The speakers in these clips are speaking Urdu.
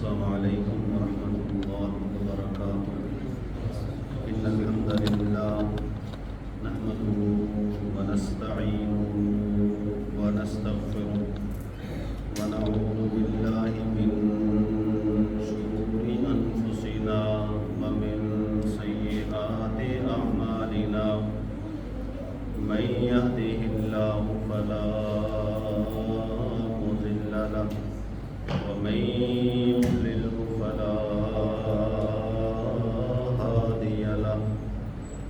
السلام عليكم ورحمة الله وبركاته. إن الحمد لله نحمده ونستعينه ونستغفره ونعوذ بالله من شرور أنفسنا ومن سيئات أعمالنا. من يهده الله فلا مضل له ومن يضلله فلا هادي له.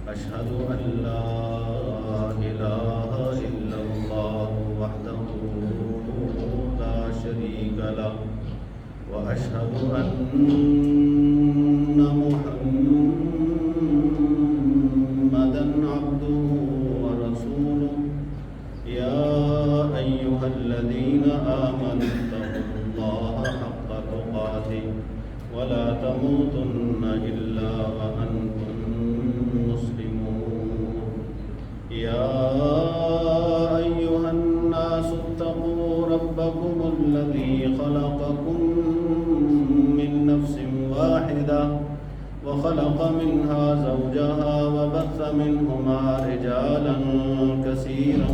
أشهد أن لا إله إلا الله وحده لا شريك له وأشهد أن محمدا عبده ورسوله. يا أيها الذين آمنوا اتقوا الله حق تقاته ولا تموتن إلا وأنتم مسلمون. يا أيها الناس اتقوا ربكم الذي خلقكم من نفس واحدة وخلق منها زوجها وبث منهما رجالا كثيرا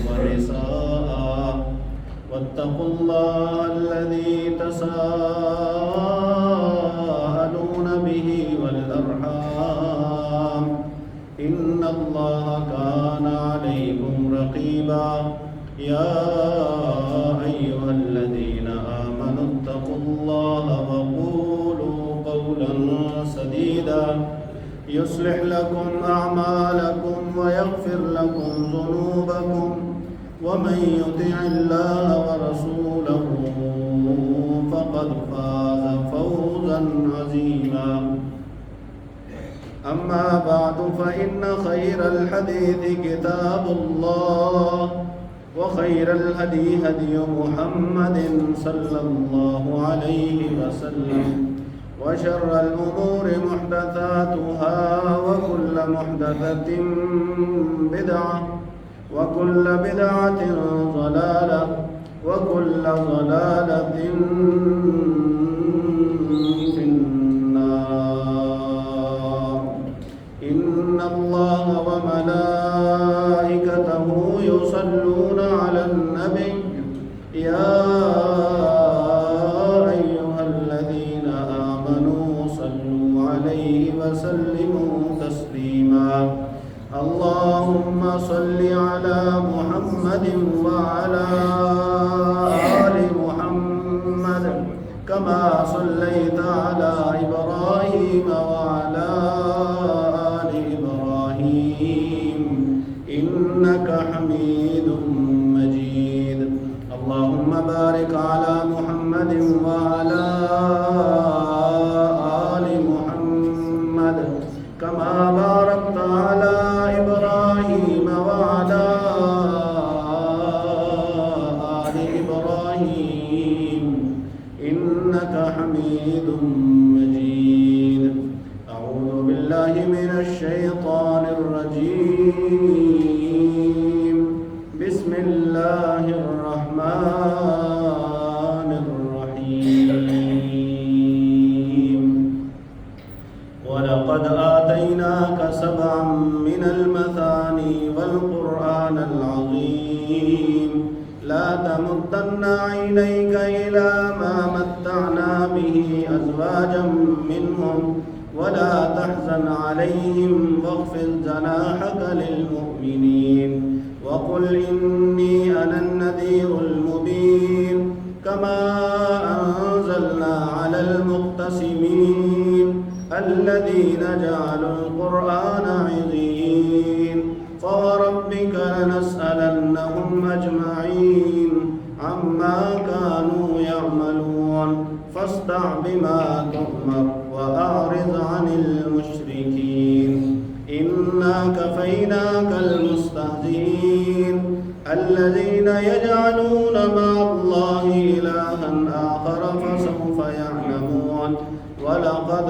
ونساء. واتقوا الله الذي تساءلون به والأرحام إن الله كان عليكم رقيبا. يا أيها الذين آمنوا اتقوا الله وقولوا قولا سديدا يصلح لكم أعمالكم ويغفر لكم ذنوبكم ومن يطع الله ورسوله فقد فاز فوزا عظيما. أما بعد فإن خير الحديث كتاب الله وخير الهدي هدي محمد صلى الله عليه وسلم وشر الأمور محدثاتها وكل محدثة بدعة وكل بدعة ضلالة وكل ضلالة في النار. إن الله وملائكته يصلون على النبي. يا أيها الذين آمنوا صلوا عليه وسلموا تسليما. اللهم صل على محمد وعلى آل محمد كما صليت على إبراهيم وعلى آل إبراهيم إنك حميد مجيد. اللهم بارك على محمد وعلى آل محمد كما باركت على إبراهيم وعلى آل إبراهيم إنك حميد مجيد. أعوذ بالله من الشيطان الرجيم. بسم الله الرحمن الرحيم. ولقد آتيناك سبعا من المثاني والقرآن العظيم. لا تمدن عينيك إلى ما متعنا به أزواجا منهم ولا تحزن عليهم واخفض جناحك للمؤمنين وقل إني أنا النذير المبين. كما أنزلنا على المقتسمين الذين جعلوا القرآن عضين. فوربك لنسألنهم أجمعين عما كانوا يعملون. فاصدع بما تؤمر وأعرض عن المشركين. إنا كفيناك المستهزئين الذين يجعلون مع الله إلها آخر فسوف يعلمون. ولقد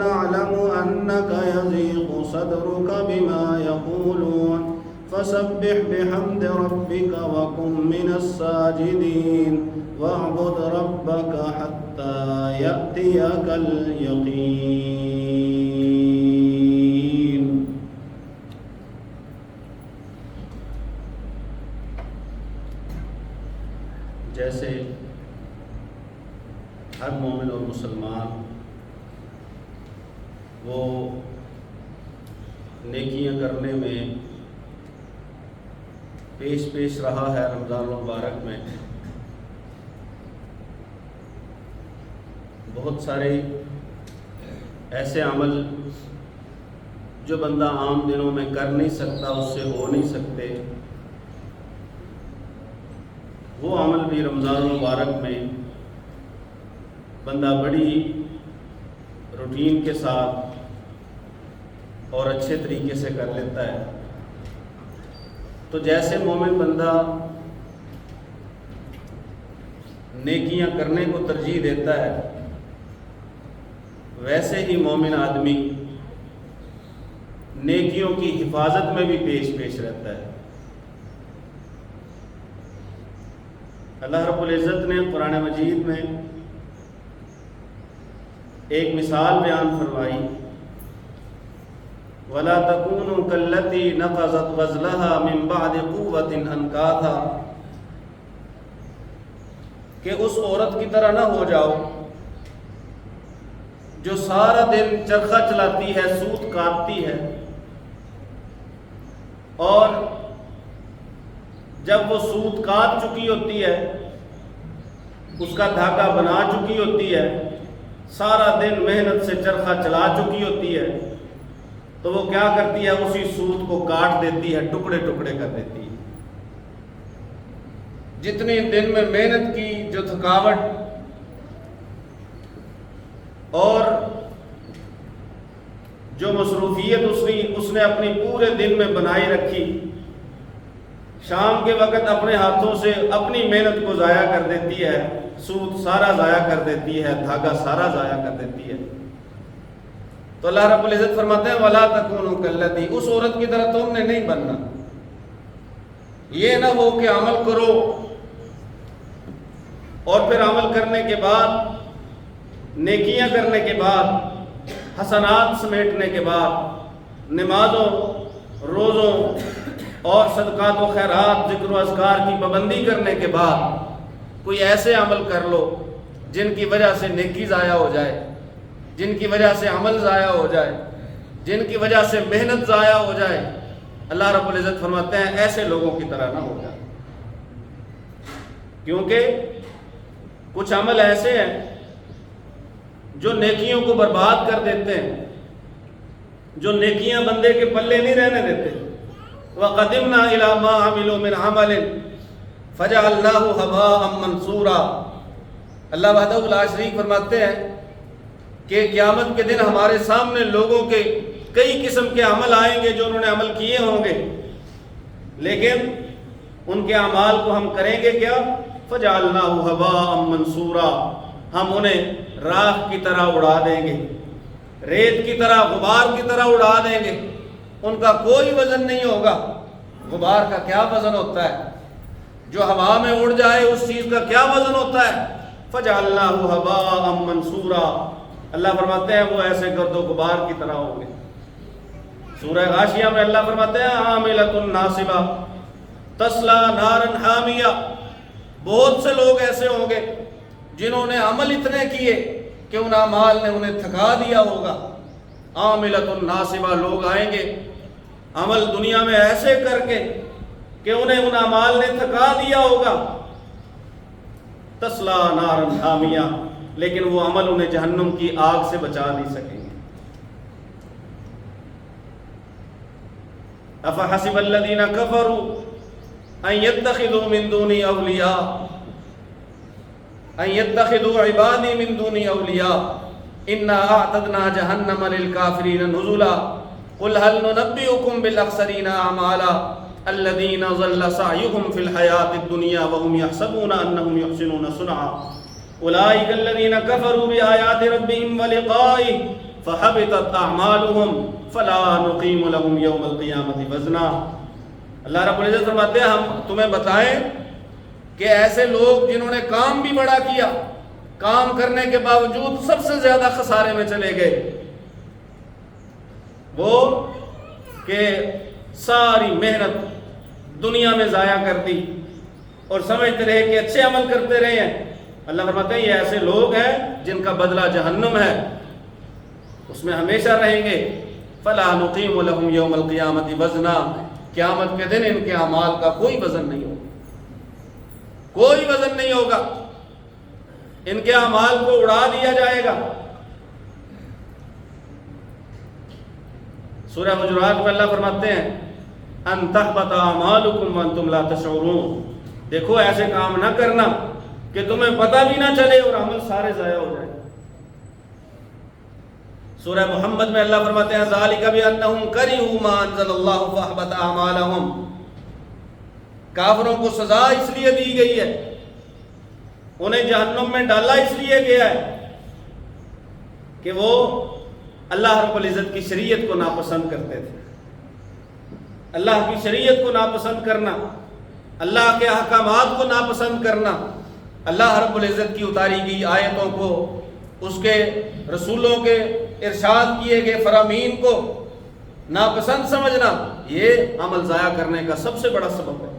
نعلم أنك يضيق صدرك بما يقولون فسبح بحمد ربك وكن من الساجدين واعبد ربك حتى يأتيك اليقين۔ جیسے ہر مومن اور مسلمان وہ نیکیاں کرنے میں پیش رہا ہے رمضان المبارک میں، بہت سارے ایسے عمل جو بندہ عام دنوں میں کر نہیں سکتا، اس سے ہو نہیں سکتے، وہ عمل بھی رمضان المبارک میں بندہ بڑی روٹین کے ساتھ اور اچھے طریقے سے کر لیتا ہے۔ تو جیسے مومن بندہ نیکیاں کرنے کو ترجیح دیتا ہے، ویسے ہی مومن آدمی نیکیوں کی حفاظت میں بھی پیش رہتا ہے۔ اللہ رب العزت نے قرآن مجید میں ایک مثال بیان فرمائی، وَلَا تَكُونُوا كَالَّتِي نَقَضَتْ غَزْلَهَا مِن بَعْدِ قُوَّةٍ أَنْكَاثًا، کہ اس عورت کی طرح نہ ہو جاؤ جو سارا دن چرخہ چلاتی ہے، سوت کاٹتی ہے، اور جب وہ سوت کاٹ چکی ہوتی ہے، اس کا دھاگا بنا چکی ہوتی ہے، سارا دن محنت سے چرخہ چلا چکی ہوتی ہے، تو وہ کیا کرتی ہے؟ اسی سوت کو کاٹ دیتی ہے، ٹکڑے ٹکڑے کر دیتی ہے۔ جتنی دن میں محنت کی جو تھکاوٹ اور جو مصروفیت اس نے اپنی پورے دن میں بنائی رکھی، شام کے وقت اپنے ہاتھوں سے اپنی محنت کو ضائع کر دیتی ہے، سوت سارا ضائع کر دیتی ہے، دھاگا سارا ضائع کر دیتی ہے۔ تو اللہ رب العزت فرماتے ہیں وَلَا تَكُونُوا كَالَّتِي، اس عورت کی طرح تم نے نہیں بننا۔ یہ نہ ہو کہ عمل کرو اور پھر عمل کرنے کے بعد، نیکیاں کرنے کے بعد، حسنات سمیٹنے کے بعد، نمازوں، روزوں اور صدقات و خیرات، ذکر و اذکار کی پابندی کرنے کے بعد کوئی ایسے عمل کر لو جن کی وجہ سے نیکی ضائع ہو جائے، جن کی وجہ سے عمل ضائع ہو جائے، جن کی وجہ سے محنت ضائع ہو جائے۔ اللہ رب العزت فرماتے ہیں ایسے لوگوں کی طرح نہ ہو جائے، کیونکہ کچھ عمل ایسے ہیں جو نیکیوں کو برباد کر دیتے ہیں، جو نیکیاں بندے کے پلے نہیں رہنے دیتے۔ وَقَدِمْنَا إِلَى مَا عَمِلُوا مِنْ عَمَلٍ فَجَعَلْنَاهُ هَبَاءً مَنْثُورًا۔ اللہ وحدہ لا شریک فرماتے ہیں کہ قیامت کے دن ہمارے سامنے لوگوں کے کئی قسم کے عمل آئیں گے جو انہوں نے عمل کیے ہوں گے، لیکن ان کے اعمال کو ہم کریں گے کیا؟ فَجَعَلْنَاهُ هَبَاءً مَنْثُورًا، ہم انہیں راکھ کی طرح اڑا دیں گے، ریت کی طرح، غبار کی طرح اڑا دیں گے، ان کا کوئی وزن نہیں ہوگا۔ غبار کا کیا وزن ہوتا ہے؟ جو ہوا میں اڑ جائے اس چیز کا کیا وزن ہوتا ہے؟ فَجَعَلْنَاهُ هَبَاءً مَنْثُورًا، اللہ فرماتے ہیں وہ ایسے گرد و غبار کی طرح ہوں گے۔ سورہ غاشیہ میں اللہ فرماتے ہیں عاملۃ ناصبہ تصلیٰ نارا حامیہ، بہت سے لوگ ایسے ہوں گے جنہوں نے عمل اتنے کیے کہ ان اعمال نے انہیں تھکا دیا ہوگا۔ عاملۃ ناصبہ، لوگ آئیں گے عمل دنیا میں ایسے کر کے کہ انہیں ان اعمال نے تھکا دیا ہوگا، تصلیٰ نارا حامیہ، لیکن وہ عمل انہیں جہنم کی آگ سے بچا نہیں سکیں گے۔ افحسب الذین کفروا ان یتخذوا من دونی اولیاء، ان یتخذوا عبادی من دونی اولیاء انا اعتدنا جہنم للکافرین نزلا قل هل ننبئکم بالاخسرین اعمالا الذین ضل سعیهم فی الحیاۃ الدنیا وهم یحسبون انهم یحسنون صنعا اولئک الذین کفروا بآیات ربهم ولقائه فحبطت اعمالهم فلا نقیم لهم یوم القیامة وزنا۔ اللہ رب العزت فرماتے ہیں ہم تمہیں بتائیں کہ ایسے لوگ جنہوں نے کام بھی بڑا کیا، کام کرنے کے باوجود سب سے زیادہ خسارے میں چلے گئے، وہ کہ ساری محنت دنیا میں ضائع کر دی اور سمجھتے رہے کہ اچھے عمل کرتے رہے ہیں۔ اللہ فرماتے ہیں یہ ایسے لوگ ہیں جن کا بدلہ جہنم ہے، اس میں ہمیشہ رہیں گے۔ فَلَا نُقِيمُ لَهُمْ يَوْمَ الْقِيَامَةِ وَزْنًا، قیامت کے دن ان کے اعمال کا کوئی وزن نہیں ہوگا، کوئی وزن نہیں ہوگا، ان کے اعمال کو اڑا دیا جائے گا۔ سورہ حجرات میں اللہ فرماتے ہیں ان تحبط اعمالکم وانتم لا تشعرون، دیکھو ایسے کام نہ کرنا کہ تمہیں پتہ بھی نہ چلے اور عمل سارے ضائع ہو جائیں۔ سورہ محمد میں اللہ فرماتے ہیں ذالک بانہم کرہوا ما انزل اللہ فاحبط اعمالہم، کافروں کو سزا اس لیے دی گئی ہے، انہیں جہنم میں ڈالا اس لیے گیا ہے کہ وہ اللہ رب العزت کی شریعت کو ناپسند کرتے تھے۔ اللہ کی شریعت کو ناپسند کرنا، اللہ کے احکامات کو ناپسند کرنا، اللہ رب العزت کی اتاری گئی آیتوں کو، اس کے رسولوں کے ارشاد کیے گئے فرامین کو ناپسند سمجھنا، یہ عمل ضائع کرنے کا سب سے بڑا سبب ہے۔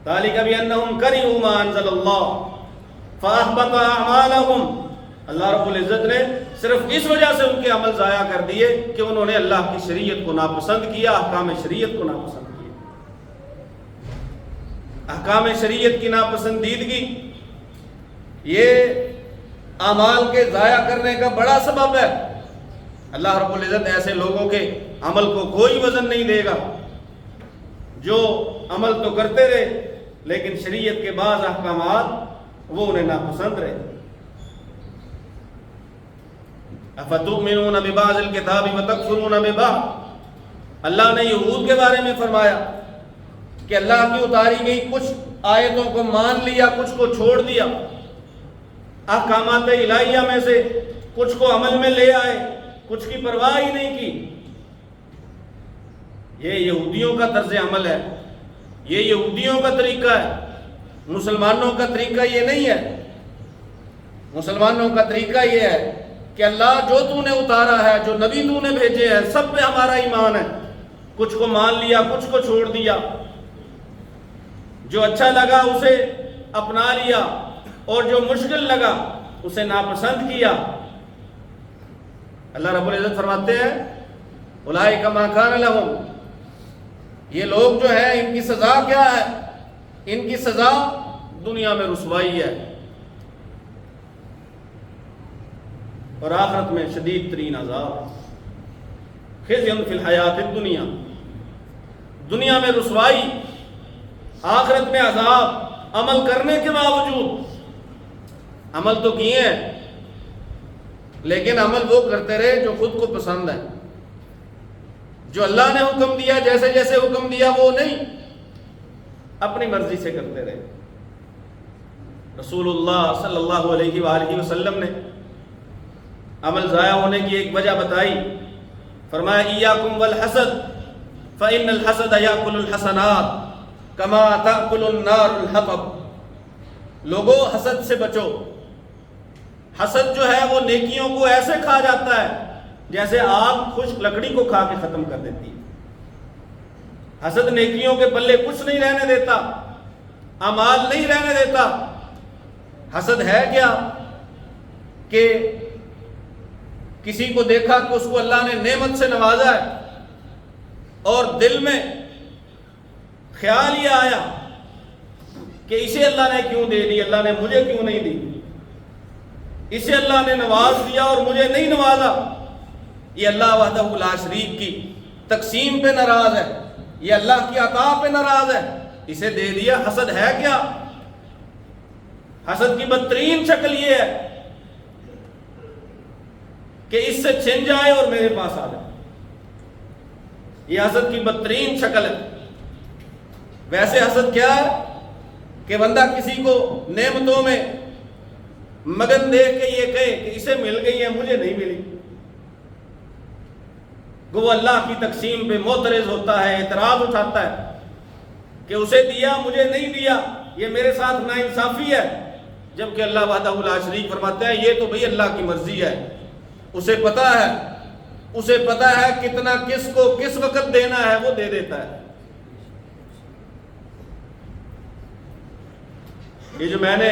ذالک بانہم کرہوا ما انزل اللہ فاحبط اعمالہم، اللہ رب العزت نے صرف اس وجہ سے ان کے عمل ضائع کر دیے کہ انہوں نے اللہ کی شریعت کو ناپسند کیا، احکام شریعت کو ناپسند کیا۔ احکام شریعت کی ناپسندیدگی یہ اعمال کے ضائع کرنے کا بڑا سبب ہے۔ اللہ رب العزت ایسے لوگوں کے عمل کو کوئی وزن نہیں دے گا جو عمل تو کرتے رہے لیکن شریعت کے بعض احکامات وہ انہیں ناپسند رہے۔ افتؤمنون ببعض الکتاب وتکفرون ببعض، اللہ نے یہود کے بارے میں فرمایا کہ اللہ کی اتاری گئی کچھ آیتوں کو مان لیا، کچھ کو چھوڑ دیا، احکامات الہیہ میں سے کچھ کو عمل میں لے آئے، کچھ کی پرواہ ہی نہیں کی۔ یہ یہودیوں کا طرز عمل ہے، یہ یہودیوں کا طریقہ ہے، مسلمانوں کا طریقہ یہ نہیں ہے۔ مسلمانوں کا طریقہ یہ ہے کہ اللہ جو تو نے اتارا ہے، جو نبی تو نے بھیجے ہیں، سب پہ ہمارا ایمان ہے، کچھ کو مان لیا، کچھ کو چھوڑ دیا، جو اچھا لگا اسے اپنا لیا اور جو مشکل لگا اسے ناپسند کیا۔ اللہ رب العزت فرماتے ہیں اولئک ما کان لہم، یہ لوگ جو ہیں ان کی سزا کیا ہے؟ ان کی سزا دنیا میں رسوائی ہے اور آخرت میں شدید ترین عذاب، خزی فی الحیات الدنیا، دنیا میں رسوائی، آخرت میں عذاب، عمل کرنے کے باوجود۔ عمل تو کیے ہیں لیکن عمل وہ کرتے رہے جو خود کو پسند ہے، جو اللہ نے حکم دیا، جیسے جیسے حکم دیا وہ نہیں، اپنی مرضی سے کرتے رہے۔ رسول اللہ صلی اللہ علیہ وآلہ وسلم نے عمل ضائع ہونے کی ایک وجہ بتائی، فرمایا ایاکم والحسد فإن الحسد یأکل الحسنات کما تأکل النار الحطب، لوگو حسد سے بچو، حسد جو ہے وہ نیکیوں کو ایسے کھا جاتا ہے جیسے آگ خشک لکڑی کو کھا کے ختم کر دیتی ہے۔ حسد نیکیوں کے پلے کچھ نہیں رہنے دیتا، اعمال نہیں رہنے دیتا۔ حسد ہے کیا کہ کسی کو دیکھا کہ اس کو اللہ نے نعمت سے نوازا ہے اور دل میں خیال یہ آیا کہ اسے اللہ نے کیوں دے دی، اللہ نے مجھے کیوں نہیں دی، اسے اللہ نے نواز دیا اور مجھے نہیں نوازا۔ یہ اللہ وحدہ لا شریک کی تقسیم پہ ناراض ہے، یہ اللہ کی عطا پہ ناراض ہے، اسے دے دیا۔ حسد ہے کیا؟ حسد کی بدترین شکل یہ ہے کہ اس سے چھن جائے اور میرے پاس آ جائے، یہ حسد کی بدترین شکل ہے۔ ویسے حسد کیا ہے کہ بندہ کسی کو نعمتوں میں مگن دیکھ کے یہ کہے کہ اسے مل گئی ہے مجھے نہیں ملی، کہ وہ اللہ کی تقسیم پہ معترض ہوتا ہے، اعتراض اٹھاتا ہے کہ اسے دیا مجھے نہیں دیا، یہ میرے ساتھ ناانصافی ہے، جبکہ اللہ وحدہ لا شریک فرماتا ہے یہ تو بھئی اللہ کی مرضی ہے، اسے پتہ ہے کتنا کس کو کس وقت دینا ہے، وہ دے دیتا ہے۔ یہ جو میں نے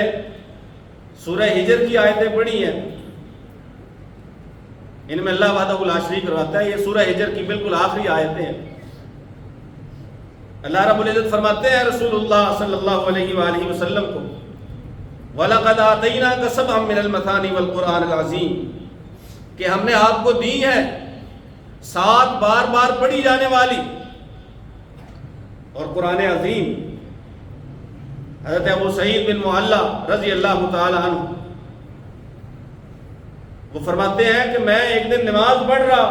سورہ ہجر کی آیتیں پڑھی ہیں، ان میں اللہ وحدہ لا شریک فرماتا ہے، یہ سورہ ہجر کی بالکل آخری آیتیں ہیں۔ اللہ رب العزت فرماتے ہیں رسول اللہ صلی اللہ علیہ وآلہ وسلم کو، وَلَقَدْ آتَيْنَاكَ سَبْعًا مِّنَ الْمَثَانِي وَالْقُرْآنِ الْعَظِيمِ، کہ ہم نے آپ کو دی ہے 7 بار بار پڑھی جانے والی اور قرآن عظیم۔ حضرت ابو سعید بن معلّہ رضی اللہ تعالی عنہ وہ فرماتے ہیں کہ میں ایک دن نماز پڑھ رہا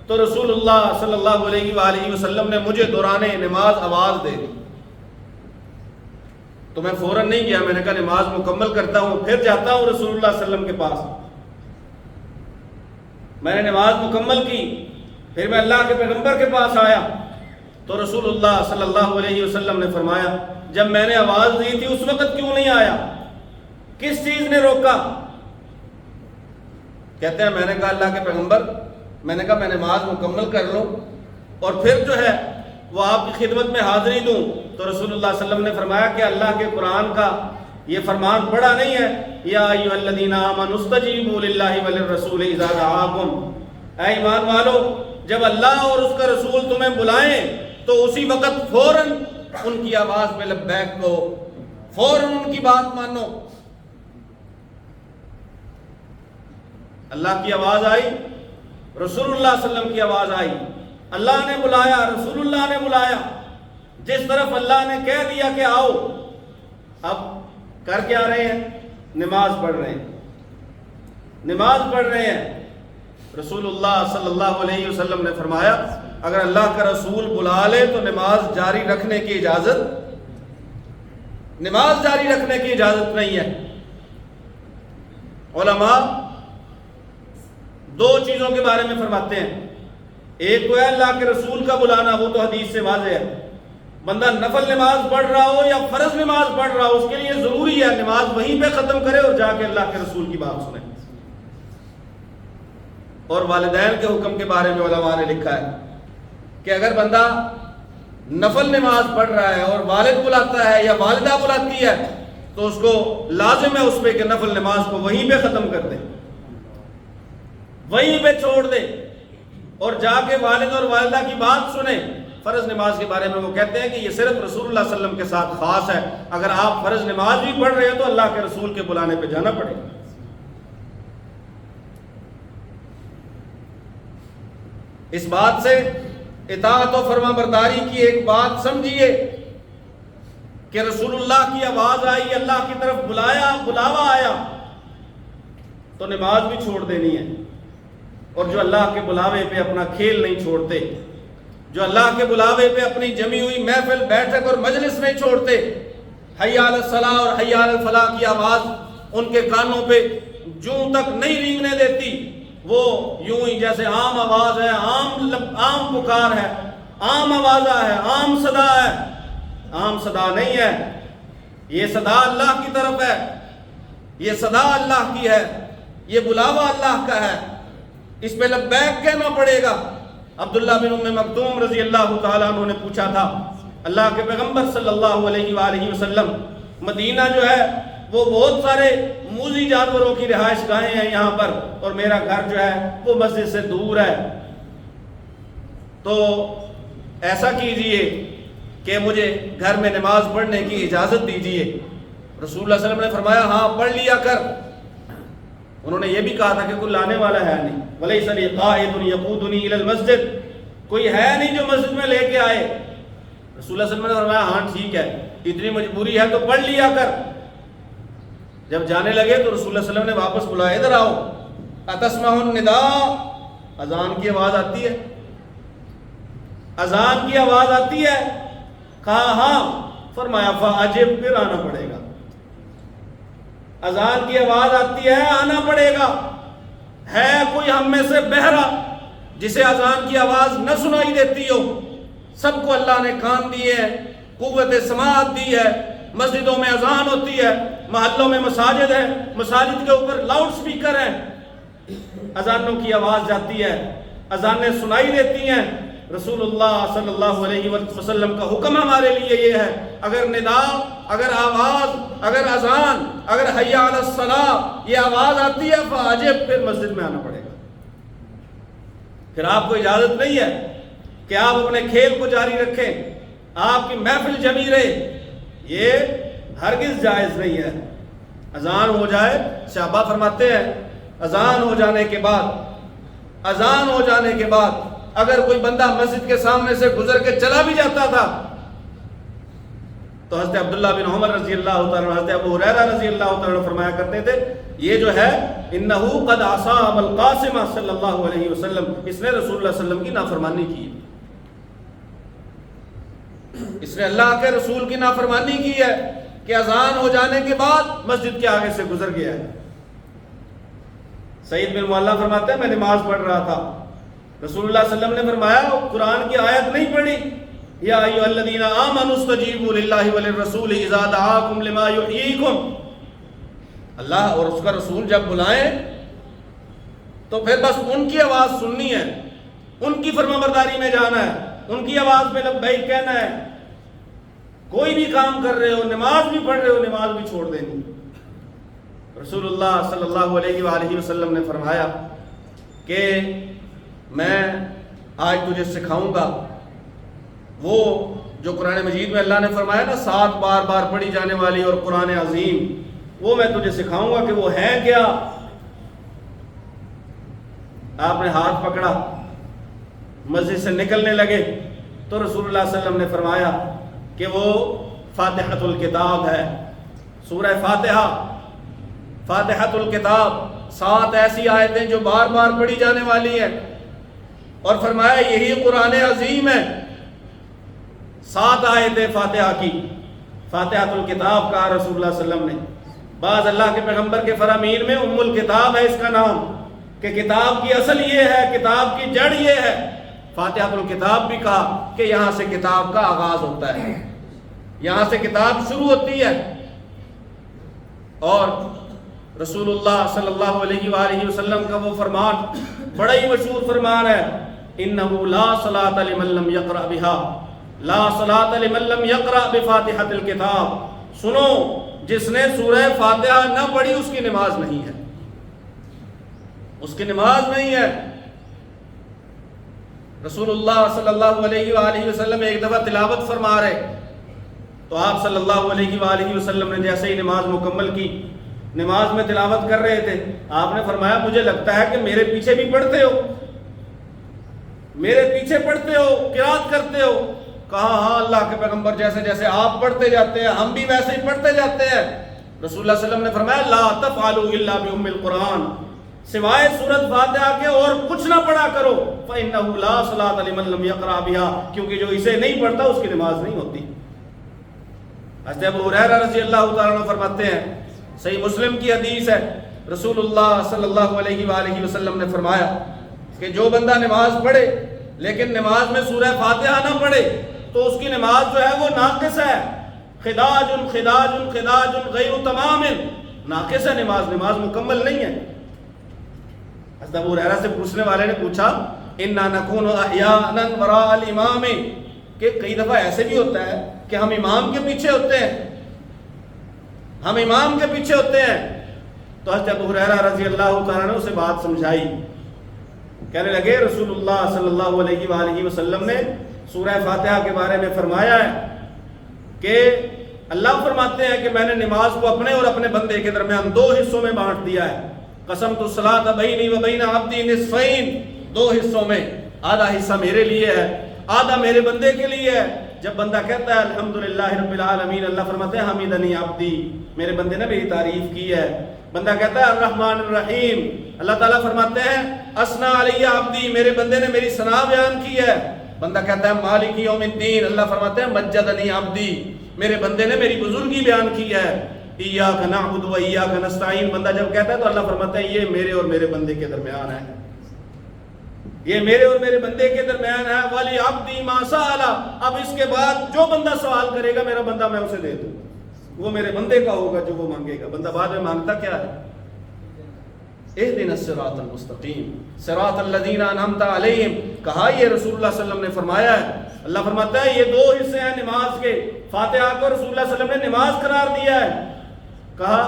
تو رسول اللہ صلی اللہ علیہ وآلہ وسلم نے مجھے دوران نماز آواز دے دی، تو میں فوراً نہیں گیا، میں نے کہا نماز مکمل کرتا ہوں پھر جاتا ہوں رسول اللہ صلی اللہ علیہ وسلم کے پاس۔ میں نے نماز مکمل کی، پھر میں اللہ کے پیغمبر کے پاس آیا تو رسول اللہ صلی اللہ علیہ وسلم نے فرمایا جب میں نے آواز دی تھی اس وقت کیوں نہیں آیا، کس چیز نے روکا؟ کہتے ہیں میں نے کہا اللہ کے پیغمبر، میں نے کہا میں نماز مکمل کر لوں اور پھر جو ہے وہ آپ کی خدمت میں حاضری دوں، تو رسول اللہ صلی اللہ علیہ وسلم نے فرمایا کہ اللہ کے قرآن کا یہ فرمان پڑھا نہیں ہے، یا ایھا الذین آمنوا استجیبوا للہ وللرسول اذا دعاکم، اے ایمان والو جب اللہ اور اس کا رسول تمہیں بلائیں تو اسی وقت فوراً ان کی آواز پہ لبیک کہو، فوراً ان کی بات مانو۔ اللہ کی آواز آئی، رسول اللہ صلی اللہ علیہ وسلم کی آواز آئی، اللہ نے بلایا، رسول اللہ نے بلایا، جس طرف اللہ نے کہہ دیا کہ آؤ، اب کر کے آ رہے ہیں، نماز پڑھ رہے ہیں، نماز پڑھ رہے ہیں۔ رسول اللہ صلی اللہ علیہ وسلم نے فرمایا اگر اللہ کا رسول بلا لے تو نماز جاری رکھنے کی اجازت نہیں ہے۔ علماء 2 چیزوں کے بارے میں فرماتے ہیں، ایک تو ہے اللہ کے رسول کا بلانا، وہ تو حدیث سے واضح ہے، بندہ نفل نماز پڑھ رہا ہو یا فرض نماز پڑھ رہا ہو اس کے لیے ضروری ہے نماز وہیں پہ ختم کرے اور جا کے اللہ کے رسول کی بات سنے۔ اور والدین کے حکم کے بارے میں علماء نے لکھا ہے کہ اگر بندہ نفل نماز پڑھ رہا ہے اور والد بلاتا ہے یا والدہ بلاتی ہے تو اس کو لازم ہے اس پہ کہ نفل نماز کو وہیں پہ ختم کر دے، وہیں پہ چھوڑ دے اور جا کے والد اور والدہ کی بات سنے۔ فرض نماز کے بارے میں وہ کہتے ہیں کہ یہ صرف رسول اللہ صلی اللہ علیہ وسلم کے ساتھ خاص ہے، اگر آپ فرض نماز بھی پڑھ رہے ہیں تو اللہ کے رسول کے بلانے پہ جانا پڑے گا۔ اس بات سے اطاعت و فرما برداری کی ایک بات سمجھیے کہ رسول اللہ کی آواز آئی، اللہ کی طرف بلاوا آیا تو نماز بھی چھوڑ دینی ہے، اور جو اللہ کے بلاوے پہ اپنا کھیل نہیں چھوڑتے، جو اللہ کے بلاوے پہ اپنی جمی ہوئی محفل بیٹھک اور مجلس نہیں چھوڑتے، حی علی الصلاۃ اور حی علی الفلاح کی آواز ان کے کانوں پہ جوں تک نہیں رینگنے دیتی، وہ یوں ہی جیسے عام آواز ہے، عام پکار ہے، عام آوازہ ہے، عام صدا ہے، عام صدا نہیں ہے، یہ صدا اللہ کی طرف ہے، یہ صدا اللہ کی ہے، یہ بلاوا اللہ کا ہے، اس پہ لبیک کہنا پڑے گا۔ عبداللہ بن ام مکتوم رضی اللہ تعالیٰ عنہ نے پوچھا تھا اللہ کے پیغمبر صلی اللہ علیہ وآلہ وسلم، مدینہ جو ہے وہ بہت سارے موذی جانوروں کی رہائش گاہیں ہیں یہاں پر، اور میرا گھر جو ہے وہ مسجد سے دور ہے، تو ایسا کیجئے کہ مجھے گھر میں نماز پڑھنے کی اجازت دیجئے۔ رسول اللہ صلی اللہ علیہ وسلم نے فرمایا ہاں پڑھ لیا کر۔ انہوں نے یہ بھی کہا تھا کہ کوئی لانے والا ہے نہیں، وَلَيْسَ لِي قَائِدٌ يَقُودُنِي إِلَى الْمَسْجِدِ، کوئی ہے نہیں جو مسجد میں لے کے آئے۔ رسول اللہ صلی اللہ علیہ وسلم نے فرمایا ہاں ٹھیک ہے، اتنی مجبوری ہے تو پڑھ لیا کر۔ جب جانے لگے تو رسول اللہ صلی اللہ علیہ وسلم نے واپس بلایا ادھر آؤ، أَتَسْمَعُ النِّدَاءَ، اذان کی آواز آتی ہے، اذان کی آواز آتی ہے؟ کہا ہاں، فرمایا فَأَجِبْ، پھر آنا پڑے گا، اذان کی آواز آتی ہے آنا پڑے گا۔ ہے کوئی ہم میں سے بہرا جسے اذان کی آواز نہ سنائی دیتی ہو، سب کو اللہ نے کان دیے ہیں، قوت سماعت دی ہے، مسجدوں میں اذان ہوتی ہے، محلوں میں مساجد ہے، مساجد کے اوپر لاؤڈ سپیکر ہیں، اذانوں کی آواز جاتی ہے، اذانیں سنائی دیتی ہیں۔ رسول اللہ صلی اللہ علیہ وسلم کا حکم ہمارے لیے یہ ہے، اگر ندا، اگر آواز، اگر اذان، اگر حی علی الصلاۃ یہ آواز آتی ہے فاجب، پھر مسجد میں آنا پڑے گا۔ پھر آپ کو اجازت نہیں ہے کہ آپ اپنے کھیل کو جاری رکھیں، آپ کی محفل جمی رہے، یہ ہرگز جائز نہیں ہے۔ اذان ہو جائے، صحابہ فرماتے ہیں اذان ہو جانے کے بعد اگر کوئی بندہ مسجد کے سامنے سے گزر کے چلا بھی جاتا تھا تو حضرت عبداللہ بن عمر رضی اللہ تعالیٰ عنہ، حضرت ابو ہریرہ رضی اللہ تعالیٰ عنہ فرمایا کرتے تھے، یہ جو ہے انہو قد عصا ابا القاسم صلی اللہ علیہ وسلم، اس نے رسول اللہ صلی اللہ علیہ وسلم کی نافرمانی کی، اس نے اللہ کے رسول کی نافرمانی کی ہے کہ اذان ہو جانے کے بعد مسجد کے آگے سے گزر گیا ہے۔ سعید بن معلہ فرماتے ہیں میں نماز پڑھ رہا تھا، رسول اللہ صلی اللہ علیہ وسلم نے فرمایا قرآن کی آیت نہیں پڑھی، یا ایھا الذین آمنوا استجیبوا للہ وللرسول اذا دعاکم لما یحییکم، اللہ اور اس کا رسول جب بلائیں تو پھر بس ان کی آواز سننی ہے، ان کی فرمانبرداری میں جانا ہے، ان کی آواز میں لبیک کہنا ہے، کوئی بھی کام کر رہے ہو، نماز بھی پڑھ رہے ہو، نماز بھی چھوڑ دینی۔ رسول اللہ صلی اللہ علیہ وآلہ وسلم نے فرمایا کہ میں آج تجھے سکھاؤں گا وہ جو قرآن مجید میں اللہ نے فرمایا نا 7 بار پڑھی جانے والی اور قرآن عظیم، وہ میں تجھے سکھاؤں گا کہ وہ ہے کیا۔ آپ نے ہاتھ پکڑا، مسجد سے نکلنے لگے تو رسول اللہ صلی اللہ علیہ وسلم نے فرمایا کہ وہ فاتحۃ الکتاب ہے، سورہ فاتحۃ الکتاب، 7 ایسی آیتیں جو بار بار پڑھی جانے والی ہیں، اور فرمایا یہی قرآن عظیم ہے۔ 7 آیتیں فاتحہ کی، فاتحۃ الکتاب کہا رسول اللہ صلی اللہ علیہ وسلم نے۔ بعض اللہ کے پیغمبر کے فرامین میں ام الکتاب ہے اس کا نام، کہ کتاب کی اصل یہ ہے، کتاب کی جڑ یہ ہے۔ فاتحۃ الکتاب بھی کہا کہ یہاں سے کتاب کا آغاز ہوتا ہے، یہاں سے کتاب شروع ہوتی ہے۔ اور رسول اللہ صلی اللہ علیہ وآلہ وسلم کا وہ فرمان بڑا ہی مشہور فرمان ہے، انہ لا صلاۃ لمن لم یقرأ بها، لا صلاۃ لمن لم یقرأ بفاتحۃ الکتاب، سنو جس نے سورہ فاتحہ نہ پڑھی اس کی نماز نہیں ہے، اس کی نماز نہیں ہے۔ رسول اللہ صلی اللہ علیہ وآلہ وسلم ایک دفعہ تلاوت فرما رہے تو آپ صلی اللہ علیہ وآلہ وسلم نے جیسے ہی نماز مکمل کی، نماز میں تلاوت کر رہے تھے، آپ نے فرمایا مجھے لگتا ہے کہ میرے پیچھے بھی پڑھتے ہو، میرے پیچھے پڑھتے ہو، قرات کرتے ہو۔ کہا ہاں اللہ کے پیغمبر، جیسے جیسے آپ پڑھتے جاتے ہیں ہم بھی ویسے ہی پڑھتے جاتے ہیں۔ رسول اللہ صلی اللہ علیہ وسلم نے فرمایا لا تفعلوا الا بام القرآن، سوائے سورۃ فاتحہ کے اور کچھ نہ پڑھا کرو، فإنہ لا صلاۃ لمن لم یقرأ بها، کیونکہ جو اسے نہیں پڑھتا اس کی نماز نہیں ہوتی۔ حضرت ابو ہریرہ رضی اللہ تعالیٰ عنہ فرماتے ہیں، صحیح مسلم کی حدیث ہے، رسول اللہ صلی اللہ علیہ وآلہ وسلم نے فرمایا کہ جو بندہ نماز پڑھے لیکن نماز میں سورہ فاتحہ نہ پڑھے تو اس کی نماز جو ہے وہ ناقص ہے، خداج خداج خداج غیر تمام، ناقص ہے نماز مکمل نہیں ہے۔ حضرت ابو ہریرہ سے پوچھنے والے نے پوچھا انا نکون احیانا وراء الامام، کہ کئی دفعہ ایسے بھی ہوتا ہے کہ ہم امام کے پیچھے ہوتے ہیں، ہم امام کے پیچھے ہوتے ہیں۔ تو حضرت ابو ہریرہ رضی اللہ تعالیٰ نے اسے بات سمجھائی، کہنے لگے رسول اللہ صلی اللہ علیہ وآلہ وسلم نے سورہ فاتحہ کے بارے میں فرمایا ہے کہ اللہ فرماتے ہیں کہ میں نے نماز کو اپنے اور اپنے بندے کے درمیان 2 حصوں میں بانٹ دیا ہے، قسمت الصلاۃ بینی و بین عبدی نصفین، 2 حصوں میں، آدھا حصہ میرے لیے ہے، آدھا میرے بندے کے لیے ہے۔ جب بندہ کہتا ہے الحمدللہ رب العالمین، اللہ فرماتے ہیں حمیدنی عبدی، میرے بندے نے میری تعریف کی ہے۔ بندہ کہتا ہے الرحمن الرحیم، اللہ تعالیٰ فرماتے ہیں اثنا علی عبدی، میرے بندے نے میری ثنا بیان کی ہے۔ بندہ کہتا ہے مالک یوم الدین، اللہ فرماتے ہیں مجدنی عبدی، میرے بندے نے میری بزرگی بیان کی ہے۔ ایاک نعبد و ایاک نستعین، بندہ جب کہتا ہے تو اللہ فرماتا ہے یہ میرے اور میرے بندے کے درمیان ہے۔ یہ میرے اور میرے بندے کے درمیان ہے، ولی عبدی ما سأل، اب اس کے بعد جو بندہ سوال کرے گا میرا بندہ میں اسے دے دوں گا، وہ میرے بندے کا ہوگا جو وہ مانگے گا۔ بندہ بعد میں مانگتا کیا ہے؟ اہدنا الصراط المستقیم صراط الذین انعمت علیہم، کہا یہ رسول اللہ صلی اللہ علیہ وسلم نے فرمایا ہے۔ اللہ فرماتا ہے یہ دو حصے ہیں نماز کے، فاتحہ کو رسول اللہ صلی اللہ علیہ وسلم نے نماز قرار دیا ہے۔ کہا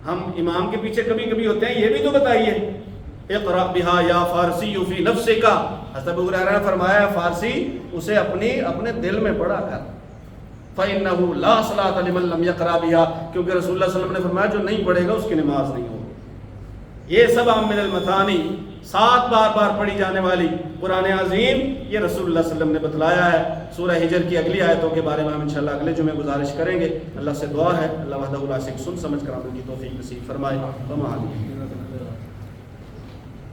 ہم امام کے پیچھے کبھی کبھی ہوتے ہیں، یہ بھی تو بتائیے، اقرأ بہا یا فارسی فی نفسک، حضرت ابو ہریرہ نے فرمایا فارسی اسے اپنے دل میں پڑھا کر، فإنہ لا صلاۃ لمن لم یقرأ بہا، کیونکہ رسول اللہ صلی اللہ علیہ وسلم نے فرمایا جو نہیں پڑھے گا اس کی نماز نہیں ہوگی۔ یہ سبع من المثانی، 7 بار پڑھی جانے والی قرآن عظیم، یہ رسول اللہ صلی اللہ علیہ وسلم نے بتلایا ہے۔ سورہ ہجر کی اگلی آیتوں کے بارے میں ہم انشاءاللہ اگلے جمعے گزارش کریں گے۔ اللہ سے دعا ہے اللہ وحدہ لا شریک سن سمجھ کر عمل کی توفیق نصیب فرمائے۔